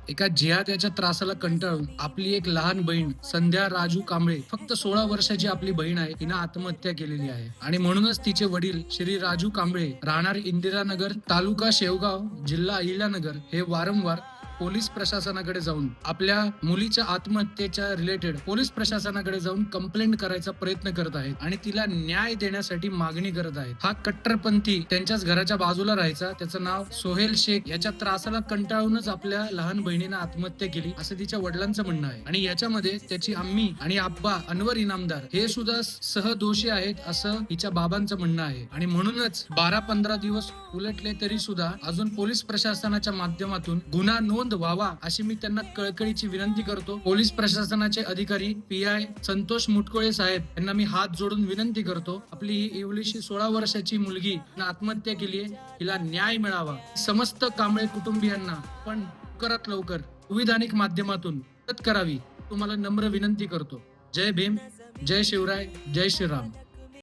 एका जिहाद्याच्या त्रासाला कंटाळून आपली एक लहान बहीण संध्या राजू कांबळे, फक्त 16 वर्षाची आपली बहीण आहे, तिनं आत्महत्या केलेली आहे. आणि म्हणूनच तिचे वडील श्री राजू कांबळे, राहणार इंदिरानगर, तालुका शेवगाव, जिल्हा अहिल्यानगर, हे वारंवार पोलीस प्रशासनाकडे जाऊन आपल्या मुलीच्या आत्महत्येच्या रिलेटेड पोलीस प्रशासनाकडे जाऊन कंप्लेंट करायचा प्रयत्न करत आहेत आणि तिला न्याय देण्यासाठी मागणी करत आहेत. हा कट्टरपंथी त्यांच्याच घराच्या बाजूला राहायचा, त्याचं नाव सोहेल शेख, याच्या त्रासाला कंटाळूनच आपल्या लहान बहिणीनं आत्महत्या केली असं तिच्या वडिलांचं म्हणणं आहे. आणि याच्यामध्ये त्याची अम्मी आणि आब्बा अनवर इनामदार हे सुद्धा सहदोषी आहेत असं तिच्या बाबांचं म्हणणं आहे. आणि म्हणूनच 12-15 दिवस उलटले तरी सुद्धा अजून पोलीस प्रशासनाच्या माध्यमातून गुन्हा नोंद व्हावा अशी मी त्यांना कळकळीची विनंती करतो. पोलीस प्रशासनाचे अधिकारी PI संतोष मुटकुळे साहेब यांना मी हात जोडून विनंती करतो, आपली ही एवढीशी 16 वर्षाची मुलगी आत्महत्या केली आहे, हिला न्याय मिळावा. समस्त कांबळे कुटुंबियांना पण लवकरात लवकर संविधानिक माध्यमातून मदत करावी, तुम्हाला नम्र विनंती करतो. जय भीम, जय शिवराय, जय श्रीराम.